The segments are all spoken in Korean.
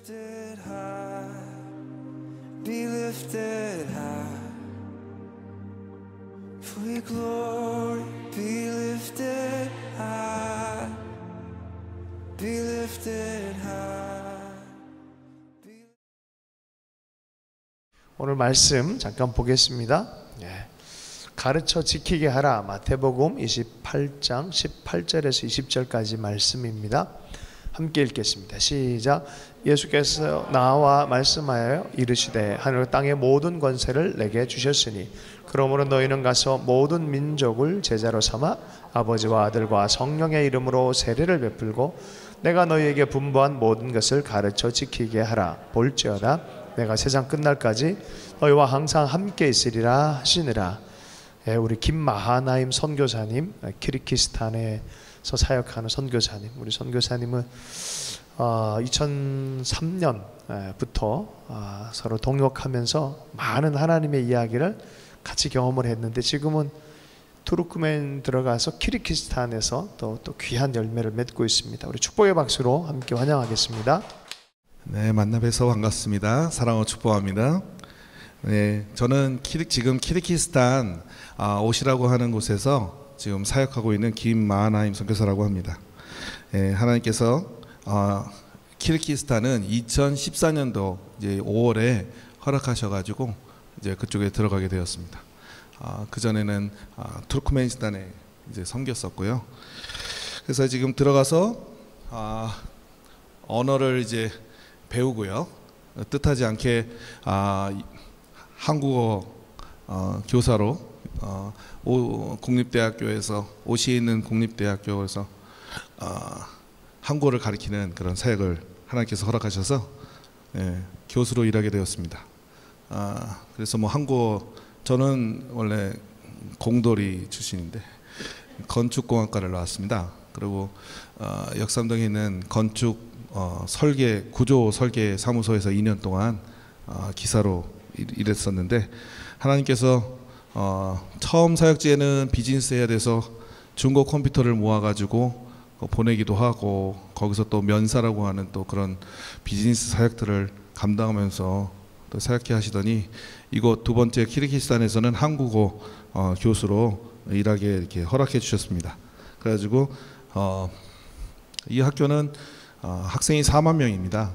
lifted high, be lifted high, for your glory, be lifted high, be lifted high. 오늘 말씀 잠깐 보겠습니다. 가르쳐 지키게 하라. 마태복음 28장 18절에서 20절까지 말씀입니다. 함께 읽겠습니다. 시작. 예수께서 나와 말씀하여 이르시되 하늘 땅의 모든 권세를 내게 주셨으니 그러므로 너희는 가서 모든 민족을 제자로 삼아 아버지와 아들과 성령의 이름으로 세례를 베풀고 내가 너희에게 분부한 모든 것을 가르쳐 지키게 하라. 볼지어다 내가 세상 끝날까지 너희와 항상 함께 있으리라 하시니라. 우리 김마하나임 선교사님, 키르기스탄에서 사역하는 선교사님, 우리 선교사님은 2003년부터 서로 동역하면서 많은 하나님의 이야기를 같이 경험을 했는데 지금은 투르크멘 들어가서 키르기스탄에서 또 귀한 열매를 맺고 있습니다. 우리 축복의 박수로 함께 환영하겠습니다. 네, 만나 뵈서 반갑습니다. 사랑하고 축복합니다. 네, 저는 지금 키르기스탄 오시라고 하는 곳에서 지금 사역하고 있는 김마하나임 선교사라고 합니다. 네, 하나님께서 키르기스탄은 2014년도 이제 5월에 허락하셔가지고 이제 그쪽에 들어가게 되었습니다. 그 전에는 투르크메니스탄에 이제 섬겼었고요. 그래서 지금 들어가서 언어를 이제 배우고요. 뜻하지 않게 한국어 교사로 국립대학교에서 오시에 있는 국립대학교에서 한국어를 가르치는 그런 사역을 하나님께서 허락하셔서 교수로 일하게 되었습니다. 그래서 뭐 한국어 저는 원래 공돌이 출신인데 건축공학과를 나왔습니다. 그리고 역삼동에 있는 건축 설계 구조 설계 사무소에서 2년 동안 기사로 일했었는데 하나님께서 처음 사역지에는 비즈니스 해야 돼서 중고 컴퓨터를 모아가지고 보내기도 하고 거기서 또 면사라고 하는 또 그런 비즈니스 사역들을 감당하면서 또 사역해 하시더니 이곳 두 번째 키르기스탄에서는 한국어 교수로 일하게 이렇게 허락해 주셨습니다. 그래가지고 이 학교는 학생이 4만 명입니다.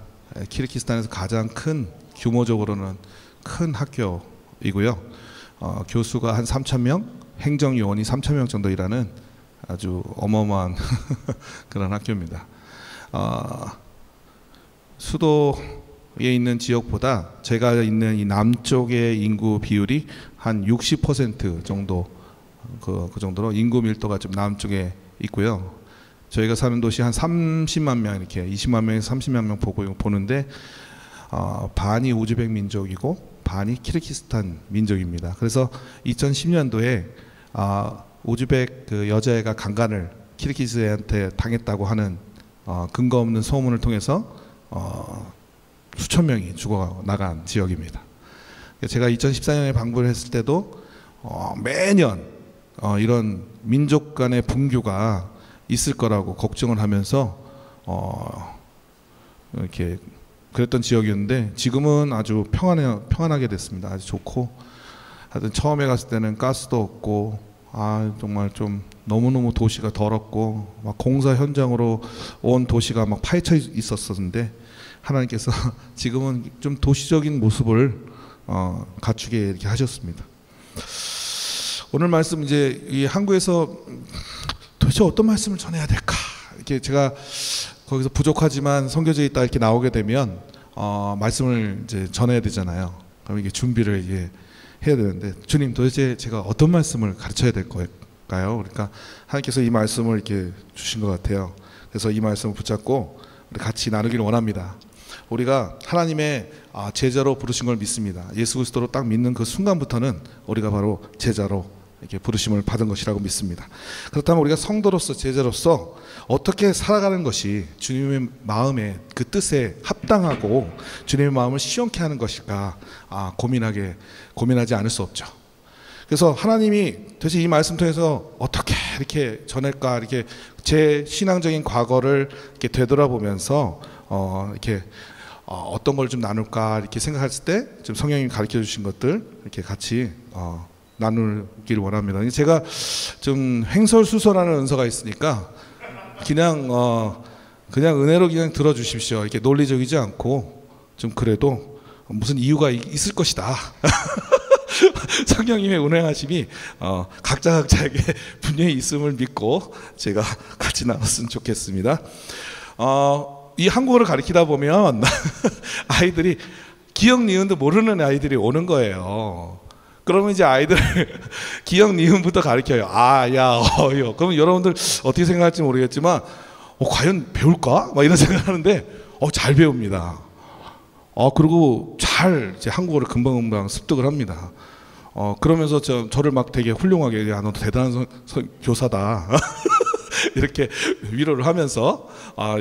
키르기스탄에서 가장 큰 규모적으로는 큰 학교이고요. 교수가 한 3,000명, 행정요원이 3,000명 정도 일하는 아주 어마어마한 그런 학교입니다. 수도에 있는 지역보다 제가 있는 이 남쪽의 인구 비율이 한 60% 정도 그 정도로 인구 밀도가 좀 남쪽에 있고요. 저희가 사는 도시 한 30만 명 이렇게 20만 명에서 30만 명 보는데 반이 우즈벡 민족이고 반이 키르기스탄 민족입니다. 그래서 2010년도에 우즈벡 그 여자애가 강간을 키르기스한테 당했다고 하는 근거 없는 소문을 통해서 수천 명이 죽어 나간 지역입니다. 제가 2014년에 방문을 했을 때도 매년 이런 민족 간의 분규가 있을 거라고 걱정을 하면서 이렇게 그랬던 지역이었는데 지금은 아주 평안하게 됐습니다. 아주 좋고 하여튼 처음에 갔을 때는 가스도 없고 정말 좀 너무너무 도시가 더럽고 막 공사 현장으로 온 도시가 막 파헤쳐 있었었는데 하나님께서 지금은 좀 도시적인 모습을 갖추게 이렇게 하셨습니다. 오늘 말씀 이제 이 한국에서 도대체 어떤 말씀을 전해야 될까? 이렇게 제가 거기서 부족하지만 선교제에 있다 이렇게 나오게 되면 말씀을 이제 전해야 되잖아요. 그럼 이게 준비를 이게 해야 되는데 주님 도대체 제가 어떤 말씀을 가르쳐야 될 걸까요? 그러니까 하나님께서 이 말씀을 이렇게 주신 것 같아요. 그래서 이 말씀을 붙잡고 우리 같이 나누기를 원합니다. 우리가 하나님의 제자로 부르신 걸 믿습니다. 예수 그리스도로 딱 믿는 그 순간부터는 우리가 바로 제자로 이렇게 부르심을 받은 것이라고 믿습니다. 그렇다면 우리가 성도로서 제자로서 어떻게 살아가는 것이 주님의 마음에 그 뜻에 합당하고 주님의 마음을 시원케 하는 것일까 고민하지 않을 수 없죠. 그래서 하나님이 도대체 이 말씀 통해서 어떻게 이렇게 전할까 이렇게 제 신앙적인 과거를 이렇게 되돌아보면서 이렇게 어떤 걸 좀 나눌까 이렇게 생각했을 때 좀 성령님이 가르쳐 주신 것들 이렇게 같이 나누기를 원합니다. 제가 좀 횡설수설하는 은사가 있으니까 그냥 은혜로 그냥 들어주십시오. 이렇게 논리적이지 않고 좀 그래도 무슨 이유가 있을 것이다. 성령님의 운행하심이 각자에게 분명히 있음을 믿고 제가 같이 나눴으면 좋겠습니다. 이 한국어를 가르치다 보면 아이들이 기역 니은도 모르는 아이들이 오는 거예요. 그러면 이제 아이들 기역 니은부터 가르쳐요. 야, 어요. 그러면 여러분들 어떻게 생각할지 모르겠지만 과연 배울까? 막 이런 생각하는데 잘 배웁니다. 그리고 잘 이제 한국어를 금방금방 습득을 합니다. 그러면서 저를 막 되게 훌륭하게 너도 대단한 교사다 이렇게 위로를 하면서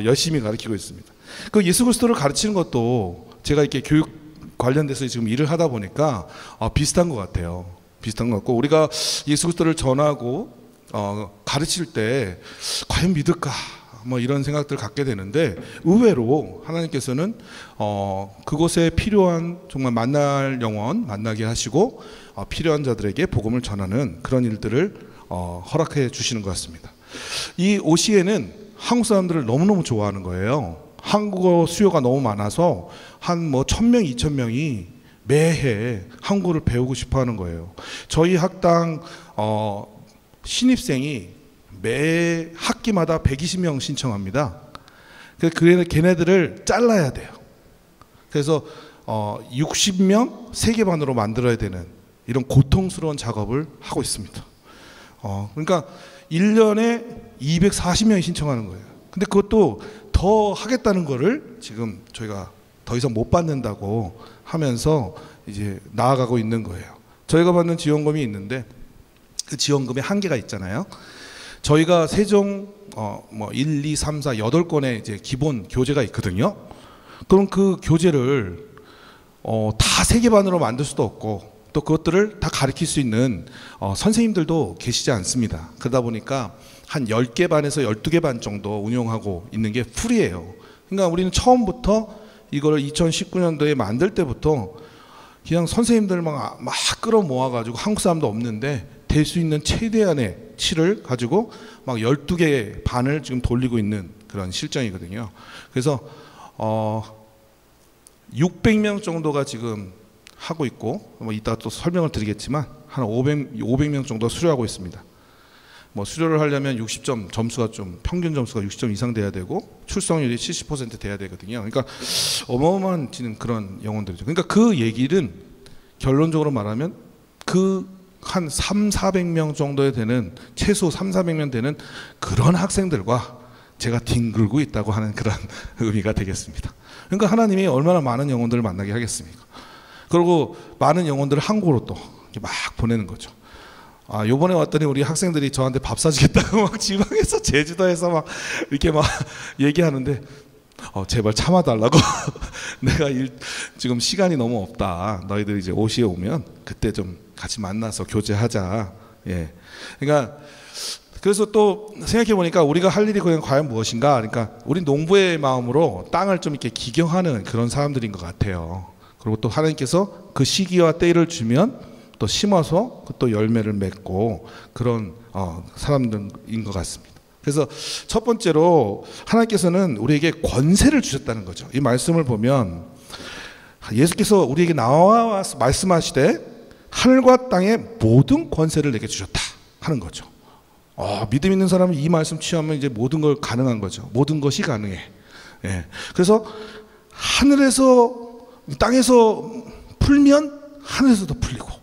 열심히 가르치고 있습니다. 그 예수 그리스도를 가르치는 것도 제가 이렇게 교육 관련돼서 지금 일을 하다 보니까 비슷한 것 같아요. 비슷한 것 같고 우리가 예수 그리스도를 전하고 가르칠 때 과연 믿을까? 뭐 이런 생각들을 갖게 되는데 의외로 하나님께서는 그곳에 필요한 정말 만날 영혼 만나게 하시고 필요한 자들에게 복음을 전하는 그런 일들을 허락해 주시는 것 같습니다. 이 OC에는 한국 사람들을 너무너무 좋아하는 거예요. 한국어 수요가 너무 많아서 한 1,000명, 2,000명이 매해 한국어를 배우고 싶어 하는 거예요. 저희 학당 신입생이 매 학기마다 120명 신청합니다. 그래서 걔네들을 잘라야 돼요. 그래서 60명 3개 반으로 만들어야 되는 이런 고통스러운 작업을 하고 있습니다. 그러니까 1년에 240명이 신청하는 거예요. 근데 그것도 더 하겠다는 거를 지금 저희가 더 이상 못 받는다고 하면서 이제 나아가고 있는 거예요. 저희가 받는 지원금이 있는데 그 지원금에 한계가 있잖아요. 저희가 세종 1, 2, 3, 4, 8권의 이제 기본 교재가 있거든요. 그럼 그 교재를 다 3개 반으로 만들 수도 없고 또 그것들을 다 가르칠 수 있는 선생님들도 계시지 않습니다. 그러다 보니까 한 10개 반에서 12개 반 정도 운영하고 있는 게 풀이에요. 그러니까 우리는 처음부터 이걸 2019년도에 만들 때부터 그냥 선생님들 막 끌어모아가지고 한국 사람도 없는데 될 수 있는 최대한의 치를 가지고 막 12개 반을 지금 돌리고 있는 그런 실정이거든요. 그래서 600명 정도가 지금 하고 있고 이따 또 설명을 드리겠지만 한 500명 정도 수료하고 있습니다. 수료를 하려면 60점 점수가 좀 평균 점수가 60점 이상 돼야 되고 출석률이 70% 돼야 되거든요. 그러니까 어마어마한 그런 영혼들이죠. 그러니까 그 얘기는 결론적으로 말하면 그 한 300-400명 정도에 되는 최소 300-400명 되는 그런 학생들과 제가 뒹굴고 있다고 하는 그런 의미가 되겠습니다. 그러니까 하나님이 얼마나 많은 영혼들을 만나게 하겠습니까? 그리고 많은 영혼들을 한국으로 또 막 보내는 거죠. 요번에 왔더니 우리 학생들이 저한테 밥 사주겠다고 막 지방에서 제주도에서 막 이렇게 막 얘기하는데 제발 참아달라고 내가 지금 시간이 너무 없다. 너희들 이제 OC에 오면 그때 좀 같이 만나서 교제하자. 예. 그러니까 그래서 또 생각해 보니까 우리가 할 일이 과연 무엇인가? 그러니까 우리 농부의 마음으로 땅을 좀 이렇게 기경하는 그런 사람들인 것 같아요. 그리고 또 하나님께서 그 시기와 때를 주면 또 심어서 또 열매를 맺고 그런 사람들인 것 같습니다. 그래서 첫 번째로 하나님께서는 우리에게 권세를 주셨다는 거죠. 이 말씀을 보면 예수께서 우리에게 나와 말씀하시되 하늘과 땅의 모든 권세를 내게 주셨다 하는 거죠. 믿음 있는 사람은 이 말씀 취하면 이제 모든 걸 가능한 거죠. 모든 것이 가능해. 예. 그래서 하늘에서 땅에서 풀면 하늘에서도 풀리고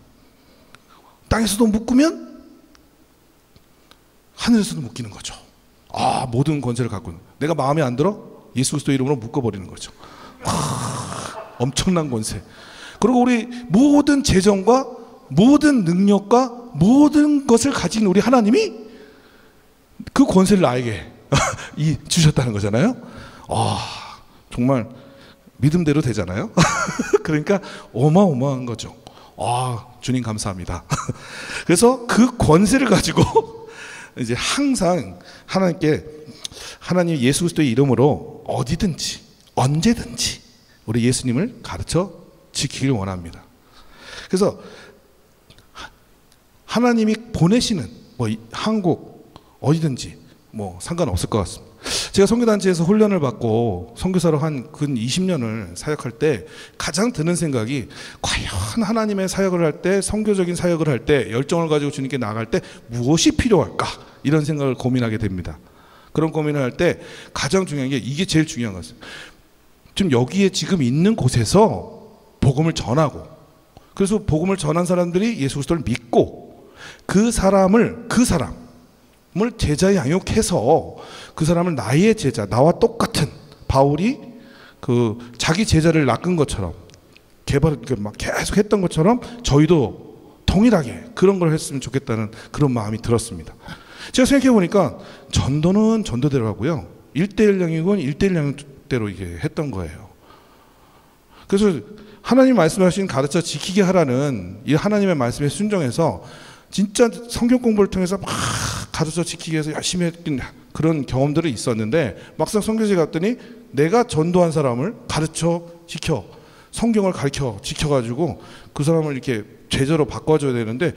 땅에서도 묶으면 하늘에서도 묶이는 거죠. 모든 권세를 갖고 있는. 내가 마음에 안 들어? 예수 그리스도 이름으로 묶어버리는 거죠. 엄청난 권세. 그리고 우리 모든 재정과 모든 능력과 모든 것을 가진 우리 하나님이 그 권세를 나에게 주셨다는 거잖아요. 정말 믿음대로 되잖아요. 그러니까 어마어마한 거죠. 주님 감사합니다. 그래서 그 권세를 가지고 이제 항상 하나님 예수 그리스도의 이름으로 어디든지 언제든지 우리 예수님을 가르쳐 지키길 원합니다. 그래서 하나님이 보내시는 뭐 한국 어디든지 뭐 상관없을 것 같습니다. 제가 선교단체에서 훈련을 받고 선교사로 한 근 20년을 사역할 때 가장 드는 생각이 과연 하나님의 사역을 할 때, 선교적인 사역을 할 때, 열정을 가지고 주님께 나아갈 때 무엇이 필요할까? 이런 생각을 고민하게 됩니다. 그런 고민을 할 때 가장 중요한 게 이게 제일 중요한 것이에요. 지금 여기에 지금 있는 곳에서 복음을 전하고, 그래서 복음을 전한 사람들이 예수 그리스도를 믿고 그 사람을 제자에 양육해서 그 사람을 나의 제자, 나와 똑같은 바울이 그 자기 제자를 낚은 것처럼 막 계속 했던 것처럼 저희도 동일하게 그런 걸 했으면 좋겠다는 그런 마음이 들었습니다. 제가 생각해 보니까 전도는 전도대로 하고요, 1:1 양육은 1:1 양육대로 이게 했던 거예요. 그래서 하나님 말씀하신 가르쳐 지키게 하라는 이 하나님의 말씀에 순종해서 진짜 성경 공부를 통해서 막 가르쳐 지키기 위해서 열심히 했던 그런 경험들이 있었는데, 막상 선교지에 갔더니 내가 전도한 사람을 가르쳐 지켜, 성경을 가르쳐 지켜가지고 그 사람을 이렇게 제자로 바꿔줘야 되는데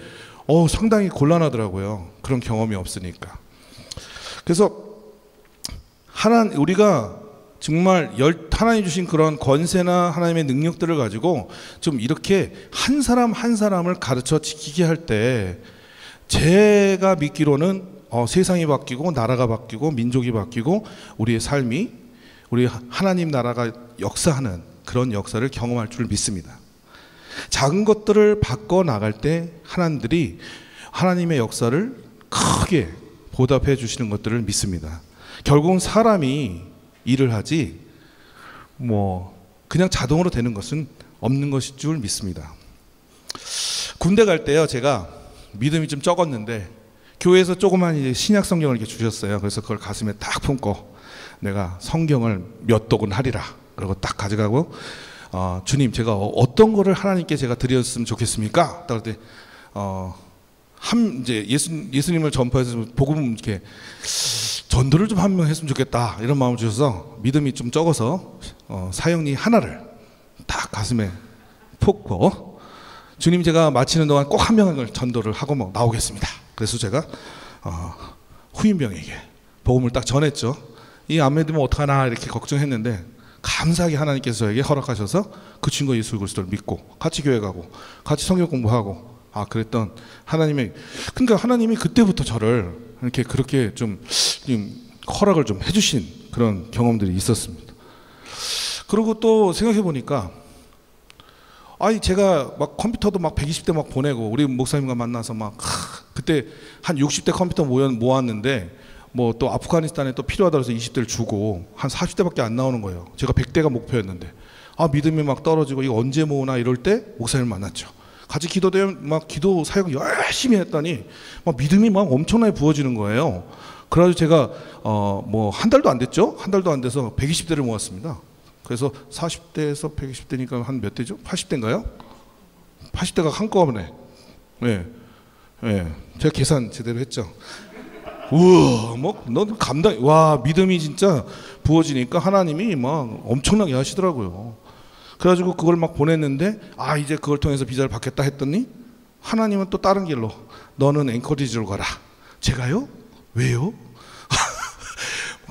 상당히 곤란하더라고요. 그런 경험이 없으니까. 그래서 우리가 정말 하나님 주신 그런 권세나 하나님의 능력들을 가지고 좀 이렇게 한 사람 한 사람을 가르쳐 지키게 할 때, 제가 믿기로는 세상이 바뀌고 나라가 바뀌고 민족이 바뀌고 우리의 삶이, 우리 하나님 나라가 역사하는 그런 역사를 경험할 줄 믿습니다. 작은 것들을 바꿔 나갈 때 하나님들이 하나님의 역사를 크게 보답해 주시는 것들을 믿습니다. 결국은 사람이 일을 하지 뭐 그냥 자동으로 되는 것은 없는 것일 줄 믿습니다. 군대 갈 때요, 제가 믿음이 좀 적었는데 교회에서 조그만 이제 신약 성경을 이렇게 주셨어요. 그래서 그걸 가슴에 딱 품고 내가 성경을 몇 독은 하리라 그러고 딱 가져가고, 주님, 제가 어떤 거를 하나님께 제가 드렸으면 좋겠습니까? 딱 그때 이제 예수님을 전파해서 복음 이렇게 전도를 좀 한 명 했으면 좋겠다 이런 마음을 주셔서 믿음이 좀 적어서 사형리 하나를 딱 가슴에 푹고, 주님, 제가 마치는 동안 꼭 한 명을 전도를 하고 뭐 나오겠습니다. 그래서 제가 후임병에게 복음을 딱 전했죠. 이 안 믿으면 어떡하나 이렇게 걱정했는데 감사하게 하나님께서 저에게 허락하셔서 그 친구가 예수 그리스도를 믿고 같이 교회 가고 같이 성경 공부하고 그랬던 그러니까 하나님이 그때부터 저를 이렇게 그렇게 좀 허락을 좀 해주신 그런 경험들이 있었습니다. 그리고 또 생각해 보니까 제가 막 컴퓨터도 막 120대 막 보내고, 우리 목사님과 만나서 막 그때 한 60대 컴퓨터 모았는데 뭐 또 아프가니스탄에 또 필요하다 해서 20대를 주고 한 40대밖에 안 나오는 거예요. 제가 100대가 목표였는데 믿음이 막 떨어지고 이거 언제 모으나 이럴 때 목사님을 만났죠. 같이 기도되면 막 기도 사역 열심히 했더니 막 믿음이 막 엄청나게 부어지는 거예요. 그래가지고 제가 뭐 한 달도 안 됐죠. 한 달도 안 돼서 120대를 모았습니다. 그래서 40대에서 120대니까 한 몇 대죠? 80대인가요? 80대가 한꺼번에. 네. 제가 계산 제대로 했죠. 우와, 믿음이 진짜 부어지니까 하나님이 막 엄청나게 하시더라고요. 그래가지고 그걸 막 보냈는데 이제 그걸 통해서 비자를 받겠다 했더니 하나님은 또 다른 길로 너는 앵커리지로 가라. 제가요? 왜요?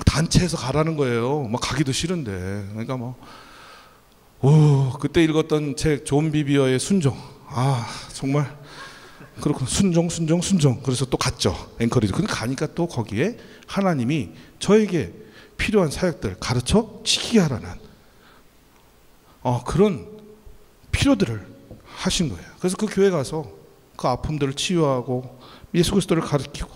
단체에서 가라는 거예요. 막 가기도 싫은데. 그러니까 그때 읽었던 책 존 비비어의 순종. 정말 그렇고 순종. 그래서 또 갔죠. 앵커리지. 근데 가니까 또 거기에 하나님이 저에게 필요한 사역들 가르쳐 지키게 하라는 그런 필요들을 하신 거예요. 그래서 그 교회 가서 그 아픔들을 치유하고 예수 그리스도를 가르치고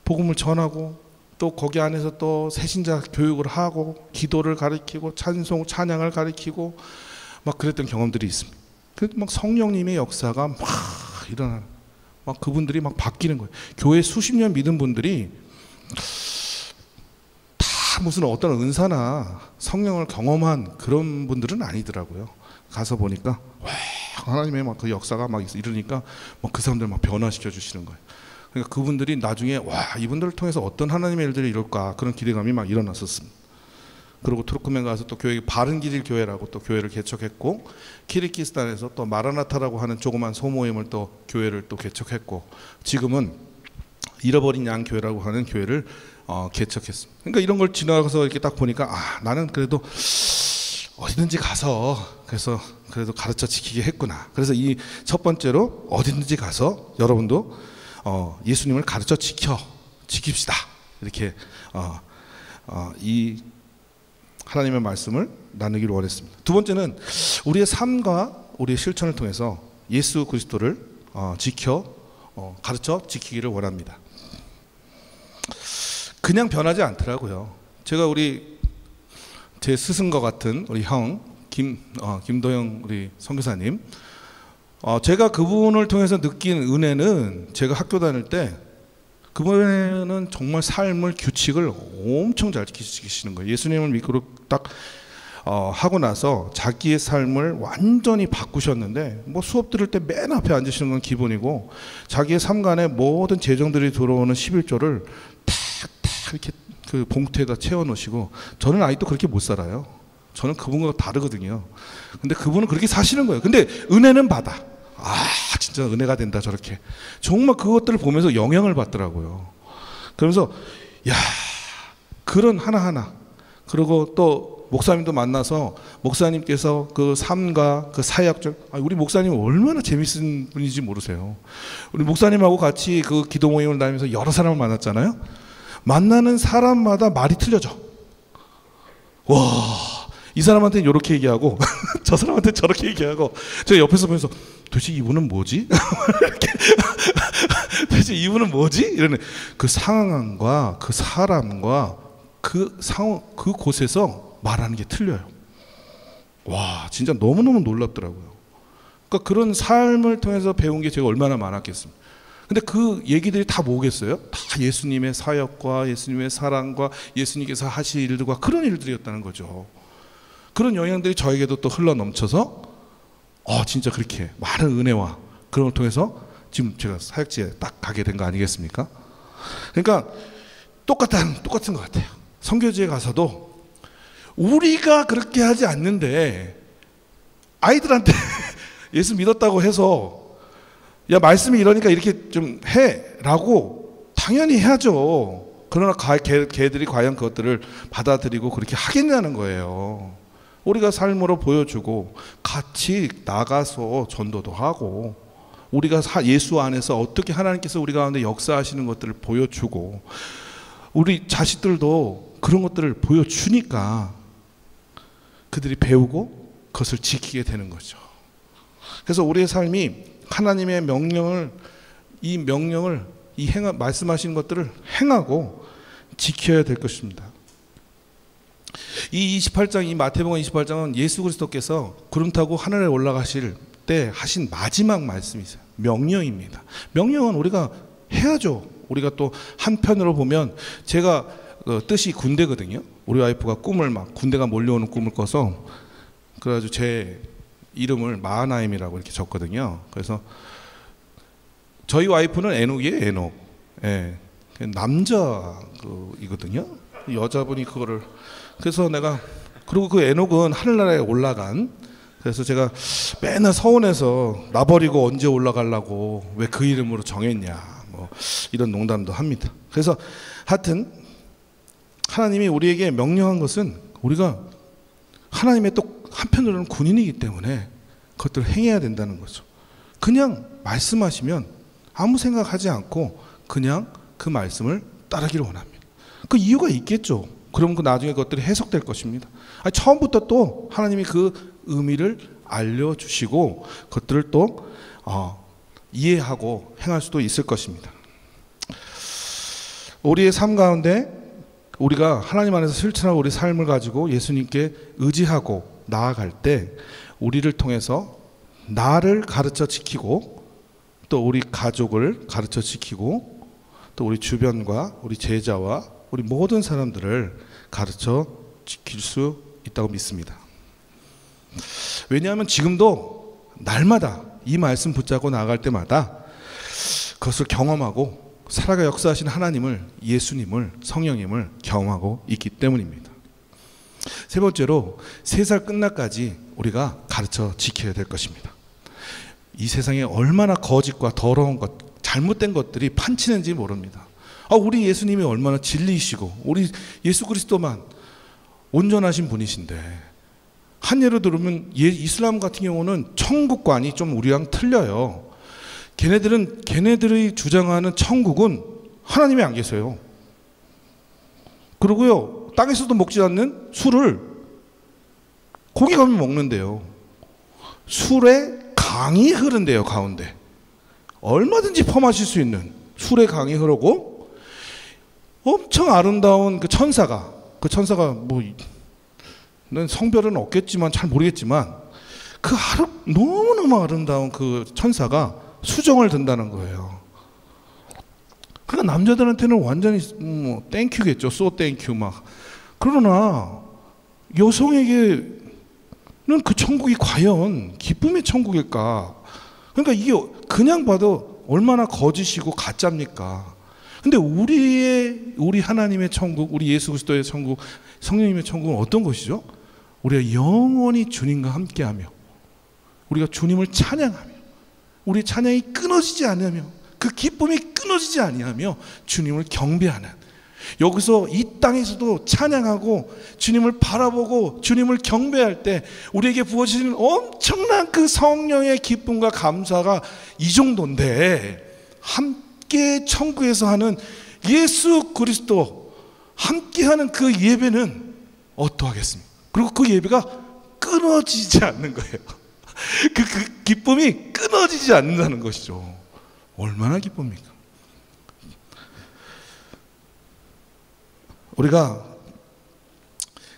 복음을 전하고, 또 거기 안에서 또 새신자 교육을 하고 기도를 가르치고 찬양을 가르치고 막 그랬던 경험들이 있습니다. 그래서 막 성령님의 역사가 막 일어나는, 막 그분들이 막 바뀌는 거예요. 교회 수십 년 믿은 분들이 다 무슨 어떤 은사나 성령을 경험한 그런 분들은 아니더라고요. 가서 보니까 하나님의 막 그 역사가 막 이러니까 막 그 사람들 막 변화시켜 주시는 거예요. 그러니까 그분들이 나중에 이분들을 통해서 어떤 하나님의 일들이 이럴까 그런 기대감이 막 일어났었습니다. 그리고 투르크멘 가서 또 교회 바른길 교회라고 또 교회를 개척했고, 키르기스탄에서 또 마라나타라고 하는 조그만 소모임을 또 교회를 또 개척했고, 지금은 잃어버린 양 교회라고 하는 교회를 개척했습니다. 그러니까 이런 걸 지나가서 이렇게 딱 보니까 나는 그래도 어디든지 가서 그래도 가르쳐 지키게 했구나. 그래서 이 첫 번째로 어디든지 가서 여러분도 예수님을 가르쳐 지킵시다. 이렇게 이 하나님의 말씀을 나누기를 원했습니다. 두 번째는 우리의 삶과 우리의 실천을 통해서 예수 그리스도를 가르쳐 지키기를 원합니다. 그냥 변하지 않더라고요. 제가 제 스승과 같은 우리 형 김도영 우리 선교사님, 제가 그분을 통해서 느낀 은혜는, 제가 학교 다닐 때 그분은 정말 삶을 규칙을 엄청 잘 지키시는 거예요. 예수님을 믿고 딱 하고 나서 자기의 삶을 완전히 바꾸셨는데, 뭐 수업 들을 때 맨 앞에 앉으시는 건 기본이고, 자기의 삶간에 모든 재정들이 들어오는 11조를 탁탁 이렇게 그 봉투에다 채워 놓으시고, 저는 아직도 그렇게 못 살아요. 저는 그분과 다르거든요. 근데 그분은 그렇게 사시는 거예요. 근데 은혜는 받아. 진짜 은혜가 된다 저렇게. 정말 그것들을 보면서 영향을 받더라고요. 그러면서 그런 하나하나, 그리고 또 목사님도 만나서 목사님께서 그 삶과 그 사역적, 우리 목사님 얼마나 재밌는 분인지 모르세요. 우리 목사님하고 같이 그 기도 모임을 다니면서 여러 사람을 만났잖아요. 만나는 사람마다 말이 틀려져. 이 사람한테는 이렇게 얘기하고 저 사람한테는 저렇게 얘기하고, 제가 옆에서 보면서 도대체 이분은 뭐지? 도대체 이분은 뭐지? 이러는 그 상황과 그 사람과 그 상황, 그 곳에서 말하는 게 틀려요. 진짜 너무너무 놀랍더라고요. 그러니까 그런 삶을 통해서 배운 게 제가 얼마나 많았겠습니까? 근데 그 얘기들이 다 뭐겠어요? 다 예수님의 사역과 예수님의 사랑과 예수님께서 하실 일들과 그런 일들이었다는 거죠. 그런 영향들이 저에게도 또 흘러 넘쳐서 진짜 그렇게 많은 은혜와 그런 걸 통해서 지금 제가 사역지에 딱 가게 된 거 아니겠습니까? 그러니까 똑같은 것 같아요. 선교지에 가서도 우리가 그렇게 하지 않는데 아이들한테 예수 믿었다고 해서 말씀이 이러니까 이렇게 좀 해라고 당연히 해야죠. 그러나 걔들이 과연 그것들을 받아들이고 그렇게 하겠냐는 거예요. 우리가 삶으로 보여주고 같이 나가서 전도도 하고, 우리가 예수 안에서 어떻게 하나님께서 우리 가운데 역사하시는 것들을 보여주고, 우리 자식들도 그런 것들을 보여주니까 그들이 배우고 그것을 지키게 되는 거죠. 그래서 우리의 삶이 하나님의 명령을 말씀하시는 것들을 행하고 지켜야 될 것입니다. 이 28장, 이 마태복음 28장은 예수 그리스도께서 구름 타고 하늘에 올라가실 때 하신 마지막 말씀이세요. 명령입니다. 명령은 우리가 해야죠. 우리가 또 한편으로 보면, 제가 뜻이 군대거든요. 우리 와이프가 군대가 몰려오는 꿈을 꿔서, 그래가지고 제 이름을 마하나임이라고 이렇게 적거든요. 그래서 저희 와이프는 에녹이에요. 에녹. 남자이거든요. 여자분이 그거를, 그래서 그리고 그 에녹은 하늘나라에 올라간, 그래서 제가 맨날 서운해서 나 버리고 언제 올라가려고 왜 그 이름으로 정했냐, 뭐 이런 농담도 합니다. 그래서 하여튼 하나님이 우리에게 명령한 것은, 우리가 하나님의 또 한편으로는 군인이기 때문에 그것들을 행해야 된다는 거죠. 그냥 말씀하시면 아무 생각하지 않고 그냥 그 말씀을 따르기를 원합니다. 그 이유가 있겠죠. 그러면 그 나중에 그것들이 해석될 것입니다. 처음부터 또 하나님이 그 의미를 알려주시고 그것들을 또 이해하고 행할 수도 있을 것입니다. 우리의 삶 가운데 우리가 하나님 안에서 실천하고 우리 삶을 가지고 예수님께 의지하고 나아갈 때, 우리를 통해서 나를 가르쳐 지키고, 또 우리 가족을 가르쳐 지키고, 또 우리 주변과 우리 제자와 우리 모든 사람들을 가르쳐 지킬 수 있다고 믿습니다. 왜냐하면 지금도 날마다 이 말씀 붙잡고 나아갈 때마다 그것을 경험하고 살아가 역사하신 하나님을, 예수님을, 성령님을 경험하고 있기 때문입니다. 세 번째로 3살 끝날까지 우리가 가르쳐 지켜야 될 것입니다. 이 세상에 얼마나 거짓과 더러운 것, 잘못된 것들이 판치는지 모릅니다. 우리 예수님이 얼마나 진리이시고 우리 예수 그리스도만 온전하신 분이신데, 한 예로 들으면 이슬람 같은 경우는 천국관이 좀 우리랑 틀려요. 걔네들이 주장하는 천국은 하나님이 안 계세요. 그리고요, 땅에서도 먹지 않는 술을 거기 가면 먹는데요. 술에 강이 흐른대요, 가운데. 얼마든지 퍼마실 수 있는 술의 강이 흐르고, 엄청 아름다운 그 천사가 난 성별은 없겠지만 잘 모르겠지만 너무너무 아름다운 그 천사가 수정을 든다는 거예요. 그러니까 남자들한테는 완전히 땡큐겠죠. 소 땡큐 막. 그러나 여성에게는 그 천국이 과연 기쁨의 천국일까? 그러니까 이게 그냥 봐도 얼마나 거짓이고 가짜입니까? 근데 우리 하나님의 천국, 우리 예수 그리스도의 천국, 성령님의 천국은 어떤 것이죠? 우리가 영원히 주님과 함께하며, 우리가 주님을 찬양하며, 우리 찬양이 끊어지지 않으며, 그 기쁨이 끊어지지 아니하며 주님을 경배하는, 여기서 이 땅에서도 찬양하고 주님을 바라보고 주님을 경배할 때 우리에게 부어지는 엄청난 그 성령의 기쁨과 감사가 이 정도인데, 함께 천국에서 하는 예수 그리스도 함께하는 그 예배는 어떠하겠습니까? 그리고 그 예배가 끊어지지 않는 거예요. 그 기쁨이 끊어지지 않는다는 것이죠. 얼마나 기쁩니까? 우리가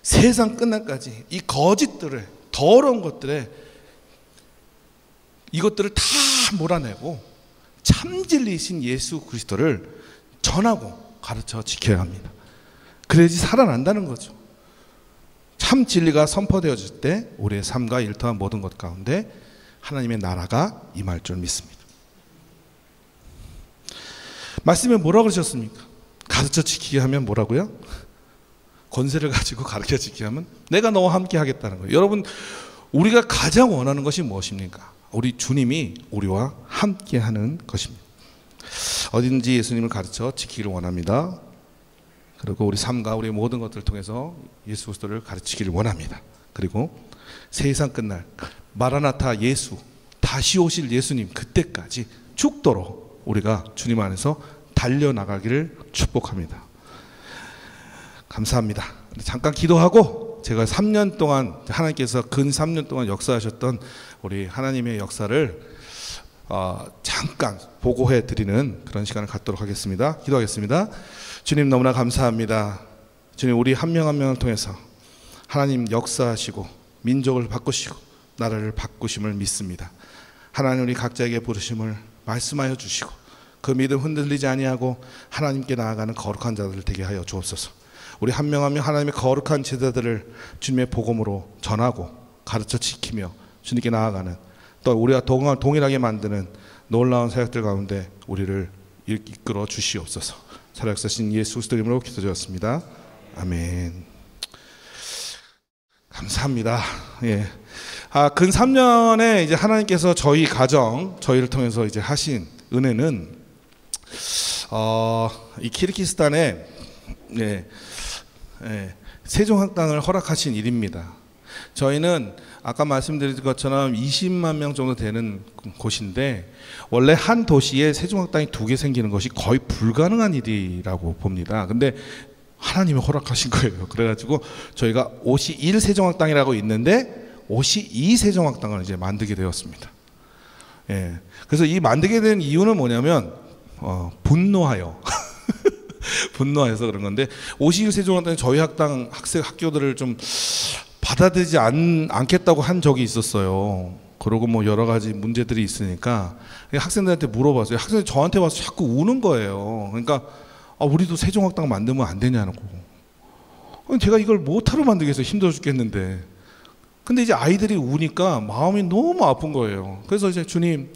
세상 끝날까지 이 거짓들을, 더러운 것들에 이것들을 다 몰아내고 참진리이신 예수 그리스도를 전하고 가르쳐 지켜야 합니다. 그래야지 살아난다는 거죠. 참 진리가 선포되어질 때 우리의 삶과 일터와 모든 것 가운데 하나님의 나라가 임할 줄 믿습니다. 말씀에 뭐라고 그러셨습니까? 가르쳐 지키게 하면 뭐라고요? 권세를 가지고 가르쳐 지키게 하면 내가 너와 함께 하겠다는 거예요. 여러분, 우리가 가장 원하는 것이 무엇입니까? 우리 주님이 우리와 함께 하는 것입니다. 어딘지 예수님을 가르쳐 지키기를 원합니다. 그리고 우리 삶과 우리 모든 것들을 통해서 예수 그리스도를 가르치기를 원합니다. 그리고 세상 끝날 마라나타 예수, 다시 오실 예수님, 그때까지 죽도록 우리가 주님 안에서 달려나가기를 축복합니다. 감사합니다. 잠깐 기도하고 제가 3년 동안, 하나님께서 근 3년 동안 역사하셨던 우리 하나님의 역사를 잠깐 보고해 드리는 그런 시간을 갖도록 하겠습니다. 기도하겠습니다. 주님, 너무나 감사합니다. 주님, 우리 한 명 한 명을 통해서 하나님 역사하시고 민족을 바꾸시고 나라를 바꾸심을 믿습니다. 하나님, 우리 각자에게 부르심을 말씀하여 주시고 그 믿음 흔들리지 아니하고 하나님께 나아가는 거룩한 자들 되게 하여 주옵소서. 우리 한 명 한 명 하나님의 거룩한 제자들을 주님의 복음으로 전하고 가르쳐 지키며 주님께 나아가는, 또 우리가 동일하게 만드는 놀라운 사역들 가운데 우리를 이끌어 주시옵소서. 살아계신 예수 그리스도 이름으로 기도드렸습니다. 아멘. 감사합니다. 예. 근 3년에 이제 하나님께서 저희 가정, 저희를 통해서 이제 하신 은혜는 이 키르기스탄에 세종학당을 허락하신 일입니다. 저희는 아까 말씀드린 것처럼 20만 명 정도 되는 곳인데, 원래 한 도시에 세종학당이 2개 생기는 것이 거의 불가능한 일이라고 봅니다. 근데 하나님이 허락하신 거예요. 그래가지고 저희가 51 세종학당이라고 있는데 52 세종학당을 이제 만들게 되었습니다. 예. 그래서 이 만들게 된 이유는 뭐냐면 분노하여 분노해서 그런 건데, 51 세종학당은 저희 학당 학교들을 좀 받아들이지 않겠다고 한 적이 있었어요. 그러고 뭐 여러 가지 문제들이 있으니까 학생들한테 물어봤어요. 학생들이 저한테 와서 자꾸 우는 거예요. 그러니까 우리도 세종학당 만들면 안 되냐고. 제가 이걸 못하러 만들겠어요. 힘들어 죽겠는데. 근데 이제 아이들이 우니까 마음이 너무 아픈 거예요. 그래서 이제 주님,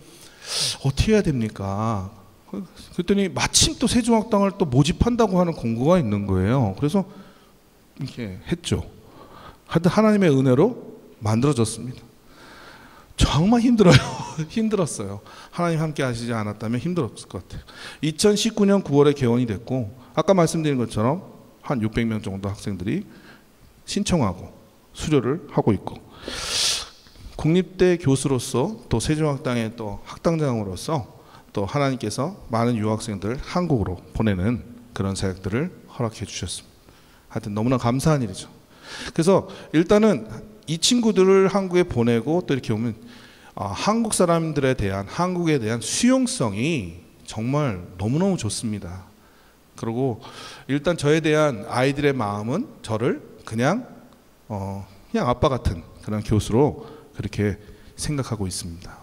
어떻게 해야 됩니까? 그랬더니 마침 또 세종학당을 또 모집한다고 하는 공고가 있는 거예요. 그래서 이렇게 했죠. 하여튼 하나님의 은혜로 만들어졌습니다. 정말 힘들어요. 힘들었어요. 하나님 함께 하시지 않았다면 힘들었을 것 같아요. 2019년 9월에 개원이 됐고 아까 말씀드린 것처럼 한 600명 정도 학생들이 신청하고 수료를 하고 있고 국립대 교수로서 또 세종학당의 또 학당장으로서 또 하나님께서 많은 유학생들 한국으로 보내는 그런 사역들을 허락해 주셨습니다. 하여튼 너무나 감사한 일이죠. 그래서 일단은 이 친구들을 한국에 보내고 또 이렇게 오면 한국 사람들에 대한 한국에 대한 수용성이 정말 너무너무 좋습니다. 그리고 일단 저에 대한 아이들의 마음은 저를 그냥 아빠 같은 그런 교수로 그렇게 생각하고 있습니다.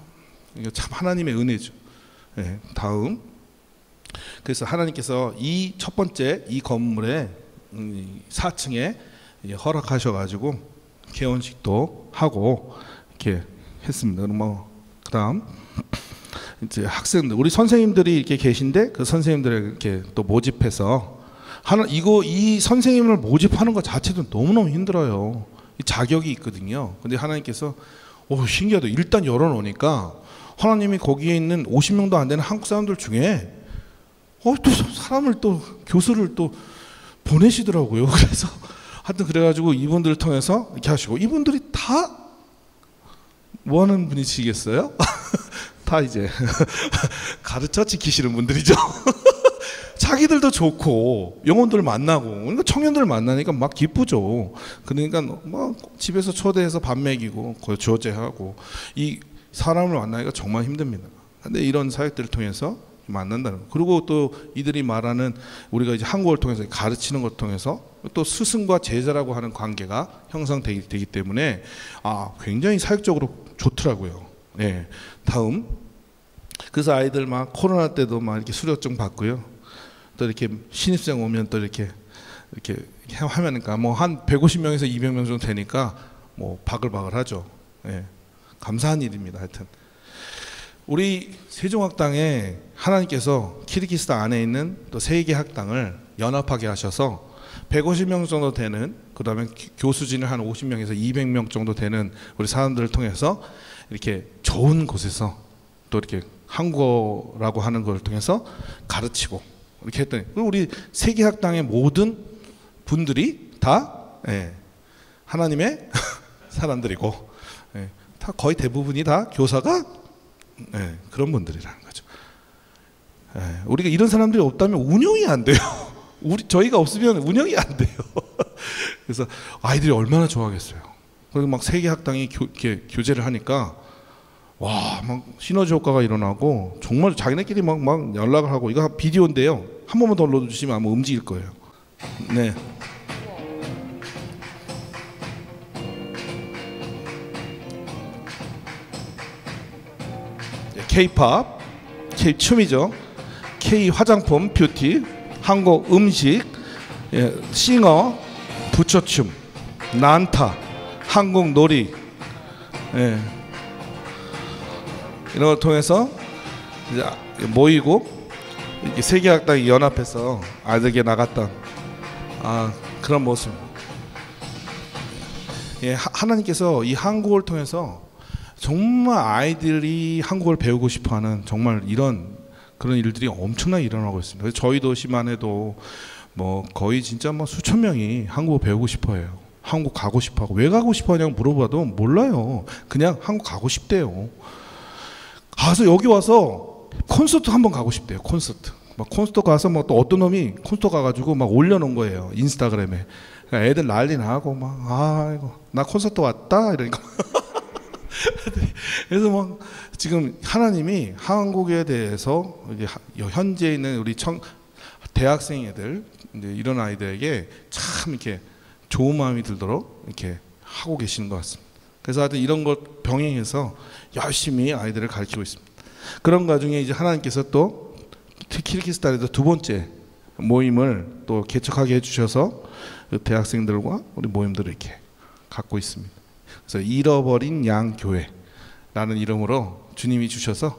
이거 참 하나님의 은혜죠. 네, 다음. 그래서 하나님께서 이 첫 번째 이 건물에 4층에 허락하셔가지고 개원식도 하고 이렇게 했습니다. 그다음 이제 학생들, 우리 선생님들이 이렇게 계신데 그 선생님들을 이렇게 또 모집해서 이 선생님을 모집하는 것 자체도 너무너무 힘들어요. 자격이 있거든요. 근데 하나님께서 신기하다. 일단 열어놓으니까 하나님이 거기에 있는 50명도 안 되는 한국 사람들 중에 또 사람을 또 교수를 또 보내시더라고요. 그래서 하여튼 그래가지고 이분들을 통해서 이렇게 하시고 이분들이 다 뭐 하는 분이시겠어요? 다 이제 가르쳐 지키시는 분들이죠. 자기들도 좋고 영혼들 만나고 그러니까 청년들 만나니까 막 기쁘죠. 그러니까 뭐 집에서 초대해서 밥 먹이고 조제하고 이 사람을 만나기가 정말 힘듭니다. 근데 이런 사역들을 통해서 만난다는 거. 그리고 또 이들이 말하는 우리가 이제 한국어를 통해서 가르치는 것을 통해서 또 스승과 제자라고 하는 관계가 형성되기 때문에 굉장히 사역적으로 좋더라고요. 네. 다음. 그래서 아이들 막 코로나 때도 막 이렇게 수료증 받고요. 또 이렇게 신입생 오면 또 이렇게 하면니까 뭐 한 150명에서 200명 정도 되니까 뭐 바글바글하죠. 네. 감사한 일입니다. 하여튼 우리 세종학당에 하나님께서 키르기스탄 안에 있는 또 세 개 학당을 연합하게 하셔서 150명 정도 되는, 그 다음에 교수진을 한 50명에서 200명 정도 되는 우리 사람들을 통해서 이렇게 좋은 곳에서 또 이렇게 한국어라고 하는 걸 통해서 가르치고 이렇게 했더니 우리 세 개 학당의 모든 분들이 다 하나님의 사람들이고 다 거의 대부분이 다 교사가 그런 분들이라는 거죠. 우리가 이런 사람들이 없다면 운영이 안 돼요. 저희가 없으면 운영이 안 돼요. 그래서 아이들이 얼마나 좋아하겠어요. 그리고 막 세계 학당이 교제를 하니까 막 시너지 효과가 일어나고 정말 자기네끼리 막 연락을 하고, 이거 비디오인데요. 한 번만 더 눌러주시면 아마 움직일 거예요. 네. K-팝, K-춤이죠. K-화장품, 뷰티, 한국 음식, 싱어, 부처춤, 난타, 한국 놀이, 이런 걸 통해서 이제 모이고 세계학당이 연합해서 아이들에게 나갔던 그런 모습. 하나님께서 이 한국어를 통해서 정말 아이들이 한국어를 배우고 싶어하는 정말 그런 일들이 엄청나게 일어나고 있습니다. 그래서 저희 도시만 해도 뭐 거의 진짜 뭐 수천 명이 한국어 배우고 싶어해요. 한국 가고 싶어하고, 왜 가고 싶어하냐고 물어봐도 몰라요. 그냥 한국 가고 싶대요. 가서 여기 와서 콘서트 한번 가고 싶대요. 콘서트. 막 콘서트 가서 뭐 또 어떤 놈이 콘서트 가가지고 막 올려놓은 거예요. 인스타그램에. 그러니까 애들 난리 나고 막 아이고 나 콘서트 왔다 이러니까. 그래서 막 지금 하나님이 한국에 대해서 현재 있는 우리 대학생 애들, 이제 이런 아이들에게 참 이렇게 좋은 마음이 들도록 이렇게 하고 계시는 것 같습니다. 그래서 하여튼 이런 것 병행해서 열심히 아이들을 가르치고 있습니다. 그런 과정에 이제 하나님께서 또 키르기스탄에서 두 번째 모임을 또 개척하게 해주셔서 대학생들과 우리 모임들을 이렇게 갖고 있습니다. 그래서 잃어버린 양 교회라는 이름으로 주님이 주셔서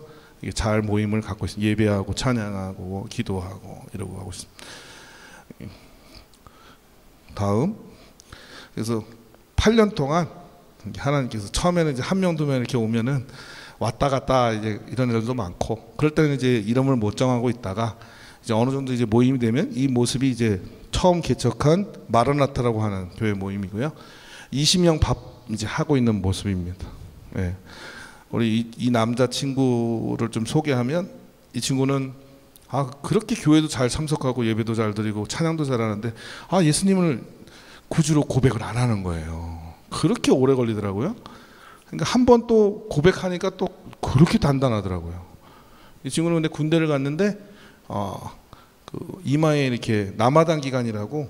잘 모임을 갖고 있습니다. 예배하고 찬양하고 기도하고 이러고 하고 있습니다. 다음. 그래서 8년 동안 하나님께서 처음에는 이제 한 명, 두 명 이렇게 오면은 왔다 갔다 이제 이런 일도 많고, 그럴 때는 이제 이름을 못 정하고 있다가 이제 어느 정도 이제 모임이 되면 이 모습이 이제 처음 개척한 마라나타라고 하는 교회 모임이고요. 20명 밥 이제 하고 있는 모습입니다. 예. 우리 이 남자 친구를 좀 소개하면, 이 친구는 그렇게 교회도 잘 참석하고 예배도 잘 드리고 찬양도 잘하는데 예수님을 구주로 고백을 안 하는 거예요. 그렇게 오래 걸리더라고요. 그러니까 한 번 또 고백하니까 또 그렇게 단단하더라고요. 이 친구는 근데 군대를 갔는데 그 이마에 이렇게 라마단 기간이라고,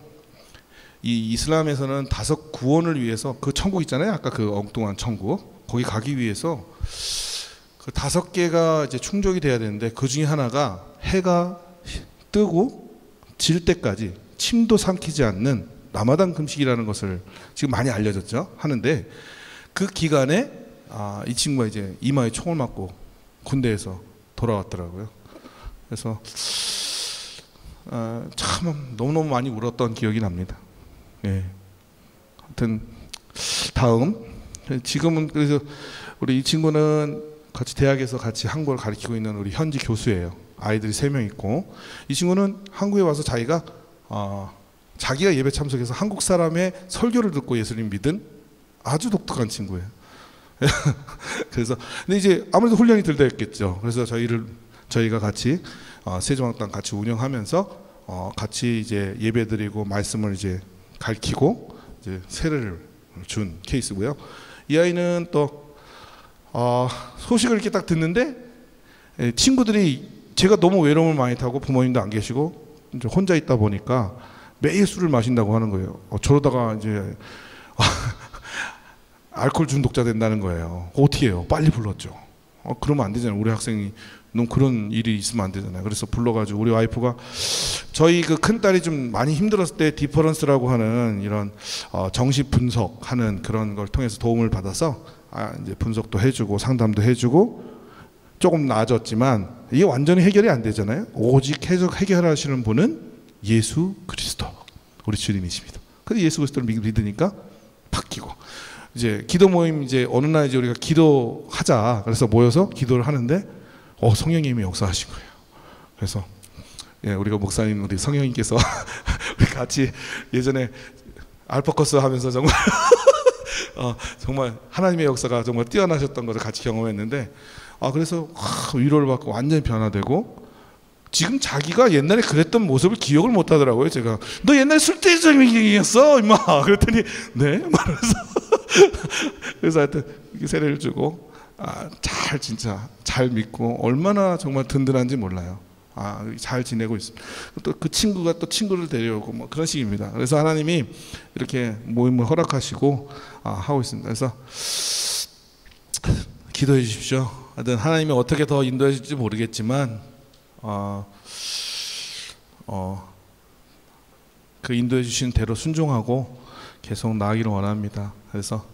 이 이슬람에서는 5 구원을 위해서, 그 천국 있잖아요. 아까 그 엉뚱한 천국, 거기 가기 위해서 그 5개가 이제 충족이 돼야 되는데, 그 중에 하나가 해가 뜨고 질 때까지 침도 삼키지 않는 라마단 금식이라는 것을 지금 많이 알려졌죠. 하는데 그 기간에 이 친구가 이제 이마에 총을 맞고 군대에서 돌아왔더라고요. 그래서 참 너무너무 많이 울었던 기억이 납니다. 예. 하여튼 다음, 지금은 그래서 우리 이 친구는 같이 대학에서 같이 한국어를 가르치고 있는 우리 현지 교수예요. 아이들이 3명 있고, 이 친구는 한국에 와서 자기가 예배 참석해서 한국 사람의 설교를 듣고 예수님 믿은 아주 독특한 친구예요. 그래서 근데 이제 아무래도 훈련이 덜 됐겠죠. 그래서 저희가 같이 세종학당 같이 운영하면서 같이 이제 예배드리고 말씀을 이제 가르치고 이제 세례를 준 케이스고요. 이 아이는 또 소식을 이렇게 딱 듣는데, 친구들이, 제가 너무 외로움을 많이 타고 부모님도 안 계시고 이제 혼자 있다 보니까 매일 술을 마신다고 하는 거예요. 저러다가 이제 알코올 중독자 된다는 거예요. 어떻게 해요? 빨리 불렀죠. 그러면 안 되잖아요. 우리 학생이 너무 그런 일이 있으면 안 되잖아요. 그래서 불러가지고 우리 와이프가, 저희 그 큰 딸이 좀 많이 힘들었을 때 디퍼런스라고 하는 이런 정시 분석하는 그런 걸 통해서 도움을 받아서 이제 분석도 해주고 상담도 해주고 조금 나아졌지만, 이게 완전히 해결이 안 되잖아요. 오직 해결하시는 분은 예수 그리스도, 우리 주님이십니다. 그래서 예수 그리스도를 믿으니까 바뀌고, 이제 기도 모임, 이제 어느 날 이제 우리가 기도하자 그래서 모여서 기도를 하는데 성령님이 역사하신 거예요. 그래서 우리가 목사님, 우리 성령님께서 우리 같이 예전에 알파커스 하면서 정말 정말 하나님의 역사가 정말 뛰어나셨던 것을 같이 경험했는데, 그래서 위로를 받고 완전히 변화되고, 지금 자기가 옛날에 그랬던 모습을 기억을 못 하더라고요. 제가 너 옛날에 술대장이었어 임마 그랬더니 네 말해서 그래서 하여튼 세례를 주고 진짜 잘 믿고 얼마나 정말 든든한지 몰라요. 잘 지내고 있습니다. 또 그 친구가 또 친구를 데려오고 뭐 그런 식입니다. 그래서 하나님이 이렇게 모임을 허락하시고 하고 있습니다. 그래서 기도해 주십시오. 하여튼 하나님이 어떻게 더 인도해 줄지 모르겠지만 그 인도해 주신 대로 순종하고 계속 나아가기를 원합니다. 그래서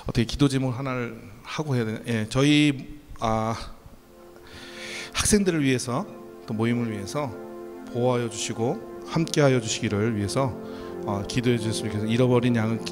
어떻게 기도 제목 하나를 하고 해야 되나? 저희 학생들을 위해서, 또 모임을 위해서 보호하여 주시고 함께하여 주시기를 위해서 기도해 주셨으면 좋겠습니다. 잃어버린 양은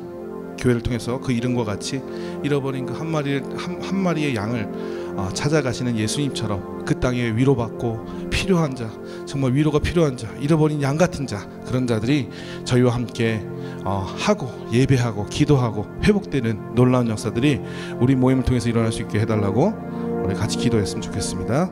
교회를 통해서 그 이름과 같이 잃어버린 그 한 마리의 양을 찾아가시는 예수님처럼 그 땅에 위로받고 필요한 자, 정말 위로가 필요한 자, 잃어버린 양 같은 자, 그런 자들이 저희와 함께 하고 예배하고 기도하고 회복되는 놀라운 역사들이 우리 모임을 통해서 일어날 수 있게 해달라고 우리 같이 기도했으면 좋겠습니다.